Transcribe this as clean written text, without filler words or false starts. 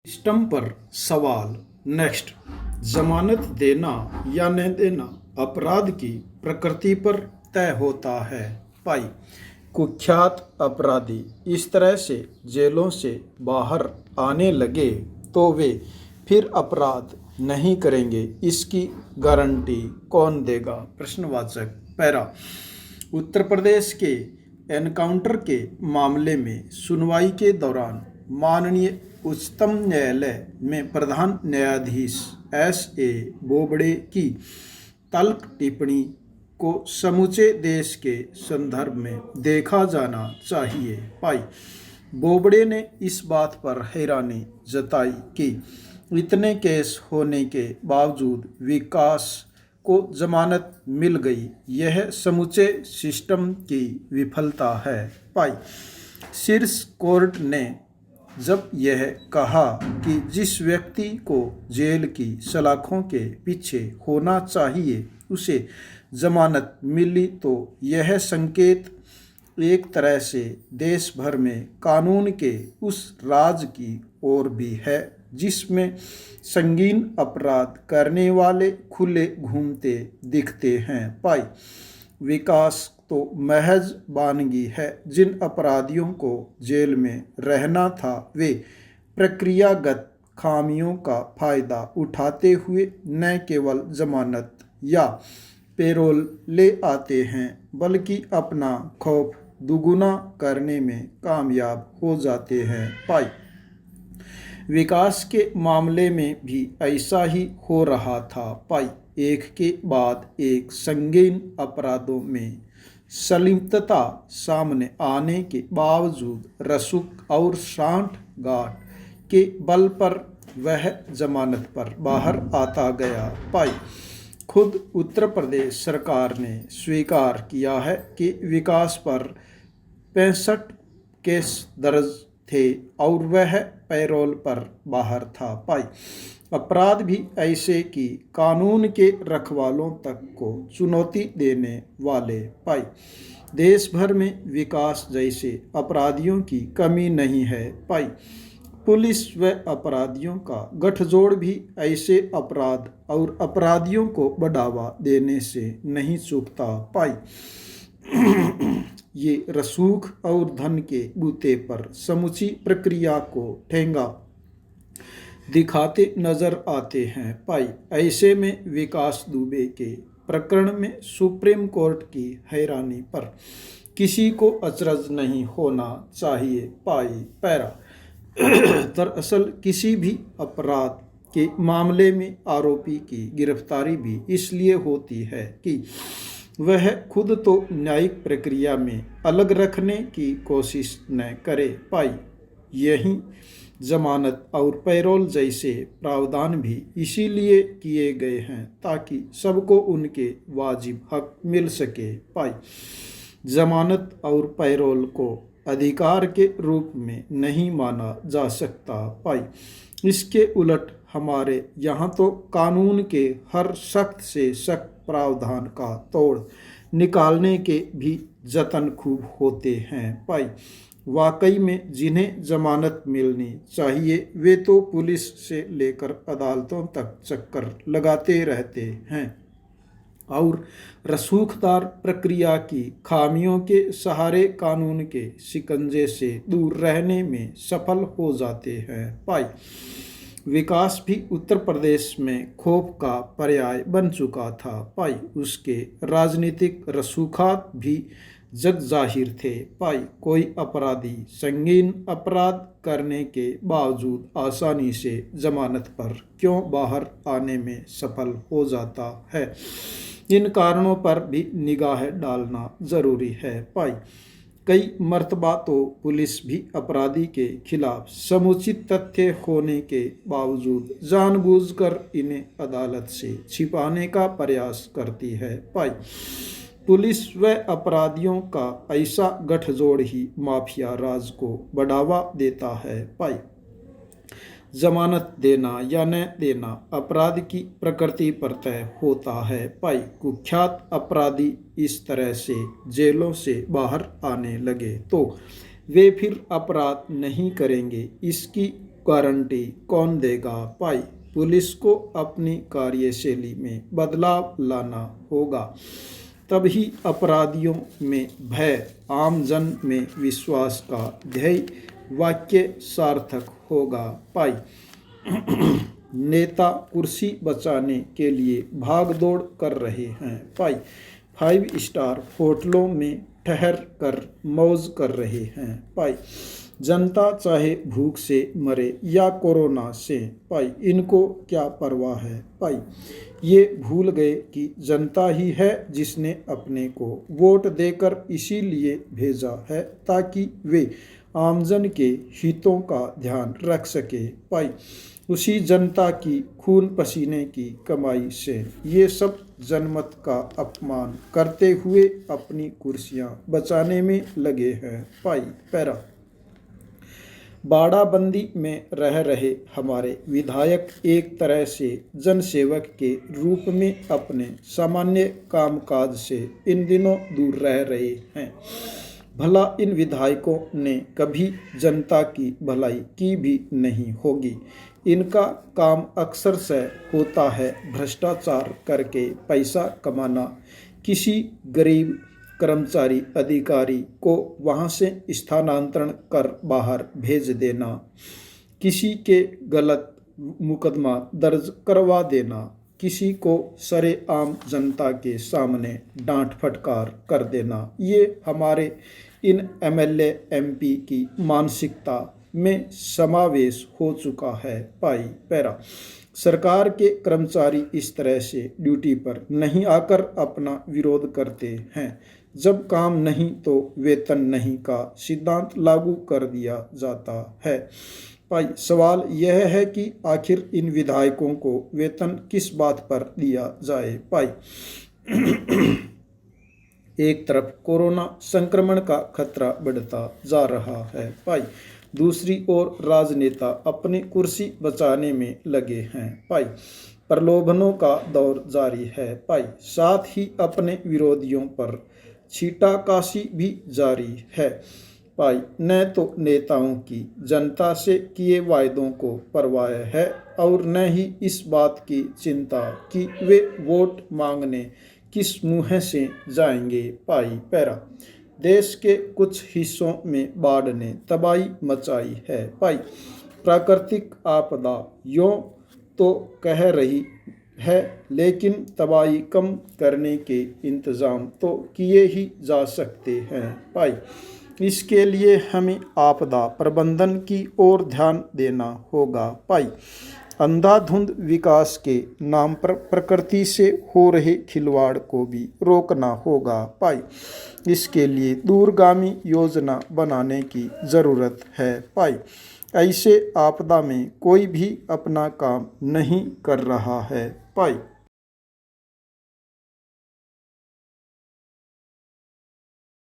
System पर सवाल। Next. जमानत देना या न देना अपराध की प्रकृति पर तय होता है। पाई। कुख्यात अपराधी इस तरह से जेलों से बाहर आने लगे तो वे फिर अपराध नहीं करेंगे, इसकी गारंटी कौन देगा? प्रश्नवाचक। पैरा। उत्तर प्रदेश के एनकाउंटर के मामले में सुनवाई के दौरान माननीय उच्चतम न्यायालय में प्रधान न्यायाधीश S.A. बोबड़े की तल्ख टिप्पणी को समूचे देश के संदर्भ में देखा जाना चाहिए। पाई। बोबड़े ने इस बात पर हैरानी जताई कि इतने केस होने के बावजूद विकास को जमानत मिल गई, यह समूचे सिस्टम की विफलता है। पाई। शीर्ष कोर्ट ने जब यह कहा कि जिस व्यक्ति को जेल की सलाखों के पीछे होना चाहिए उसे जमानत मिली, तो यह संकेत एक तरह से देश भर में कानून के उस राज की ओर भी है जिसमें संगीन अपराध करने वाले खुले घूमते दिखते हैं। पाई। विकास तो महज वानगी है। जिन अपराधियों को जेल में रहना था वे प्रक्रियागत खामियों का फायदा उठाते हुए न केवल जमानत या पेरोल ले आते हैं बल्कि अपना खौफ दुगुना करने में कामयाब हो जाते हैं। पाई। विकास के मामले में भी ऐसा ही हो रहा था। पाई। एक के बाद एक संगीन अपराधों में संलिप्तता सामने आने के बावजूद रसूख और सांठगांठ के बल पर वह जमानत पर बाहर आता गया। पाई। खुद उत्तर प्रदेश सरकार ने स्वीकार किया है कि विकास पर 65 केस दर्ज थे और वह पैरोल पर बाहर था। पाई। अपराध भी ऐसे कि कानून के रखवालों तक को चुनौती देने वाले। पाई। देश भर में विकास जैसे अपराधियों की कमी नहीं है। पाई। पुलिस व अपराधियों का गठजोड़ भी ऐसे अपराध और अपराधियों को बढ़ावा देने से नहीं चूकता। पाई। ये रसूख और धन के बूते पर समूची प्रक्रिया को ठेंगा दिखाते नजर आते हैं। पाई। ऐसे में विकास दुबे के प्रकरण में सुप्रीम कोर्ट की हैरानी पर किसी को अचरज नहीं होना चाहिए। पाई। पैरा। दरअसल किसी भी अपराध के मामले में आरोपी की गिरफ्तारी भी इसलिए होती है कि वह खुद तो न्यायिक प्रक्रिया में अलग रखने की कोशिश न करे। पाई। यही जमानत और पैरोल जैसे प्रावधान भी इसीलिए किए गए हैं ताकि सबको उनके वाजिब हक मिल सके। पाई। जमानत और पैरोल को अधिकार के रूप में नहीं माना जा सकता। पाई। इसके उलट हमारे यहाँ तो कानून के हर सख्त से सख्त प्रावधान का तोड़ निकालने के भी जतन खूब होते हैं। पाई। वाकई में जिन्हें जमानत मिलनी चाहिए वे तो पुलिस से लेकर अदालतों तक चक्कर लगाते रहते हैं और रसूखदार प्रक्रिया की खामियों के सहारे कानून के शिकंजे से दूर रहने में सफल हो जाते हैं। पाई। विकास भी उत्तर प्रदेश में खौफ का पर्याय बन चुका था। पाई। उसके राजनीतिक रसूखात भी जग जाहिर थे। पाई। कोई अपराधी संगीन अपराध करने के बावजूद आसानी से जमानत पर क्यों बाहर आने में सफल हो जाता है, इन कारणों पर भी निगाह डालना जरूरी है। पाई। कई मर्तबा तो पुलिस भी अपराधी के खिलाफ समुचित तथ्य होने के बावजूद जानबूझकर इन्हें अदालत से छिपाने का प्रयास करती है। पाई। पुलिस व अपराधियों का ऐसा गठजोड़ ही माफिया राज को बढ़ावा देता है। पाई। जमानत देना या न देना अपराध की प्रकृति पर तय होता है। पाई। कुख्यात अपराधी इस तरह से जेलों से बाहर आने लगे तो वे फिर अपराध नहीं करेंगे, इसकी गारंटी कौन देगा भाई। पुलिस को अपनी कार्यशैली में बदलाव लाना होगा, तभी अपराधियों में भय, आमजन में विश्वास का ध्येय वाक्य सार्थक होगा भाई। नेता कुर्सी बचाने के लिए भागदौड़ कर रहे हैं भाई। 5 स्टार होटलों में ठहर कर मौज कर रहे हैं भाई। जनता चाहे भूख से मरे या कोरोना से भाई, इनको क्या परवाह है भाई। ये भूल गए कि जनता ही है जिसने अपने को वोट देकर इसीलिए भेजा है ताकि वे आमजन के हितों का ध्यान रख सके भाई। उसी जनता की खून पसीने की कमाई से ये सब जनमत का अपमान करते हुए अपनी कुर्सियां बचाने में लगे हैं भाई। पैरा बाड़ाबंदी में रह रहे हमारे विधायक एक तरह से जनसेवक के रूप में अपने सामान्य कामकाज से इन दिनों दूर रह रहे हैं। भला इन विधायकों ने कभी जनता की भलाई की भी नहीं होगी। इनका काम अक्सर से होता है भ्रष्टाचार करके पैसा कमाना, किसी गरीब कर्मचारी अधिकारी को वहां से स्थानांतरण कर बाहर भेज देना, किसी के गलत मुकदमा दर्ज करवा देना, किसी को सरेआम जनता के सामने डांट फटकार कर देना। ये हमारे इन एमएलए एमपी की मानसिकता में समावेश हो चुका है भाई। पैरा सरकार के कर्मचारी इस तरह से ड्यूटी पर नहीं आकर अपना विरोध करते हैं। जब काम नहीं तो वेतन नहीं का सिद्धांत लागू कर दिया जाता है भाई। सवाल यह है कि आखिर इन विधायकों को वेतन किस बात पर दिया जाए भाई। एक तरफ कोरोना संक्रमण का खतरा बढ़ता जा रहा है भाई, दूसरी ओर राजनेता अपनी कुर्सी बचाने में लगे हैं भाई। प्रलोभनों का दौर जारी है भाई, साथ ही अपने विरोधियों पर छीटाकाशी भी जारी है भाई। न तो नेताओं की जनता से किए वायदों को परवाह है और न ही इस बात की चिंता कि वे वोट मांगने किस मुँह से जाएंगे भाई। पैरा देश के कुछ हिस्सों में बाढ़ ने तबाही मचाई है भाई। प्राकृतिक आपदा यूँ तो कह रही है, लेकिन तबाही कम करने के इंतज़ाम तो किए ही जा सकते हैं भाई। इसके लिए हमें आपदा प्रबंधन की ओर ध्यान देना होगा भाई। अंधाधुंध विकास के नाम पर प्रकृति से हो रहे खिलवाड़ को भी रोकना होगा भाई। इसके लिए दूरगामी योजना बनाने की ज़रूरत है भाई। ऐसे आपदा में कोई भी अपना काम नहीं कर रहा है भाई।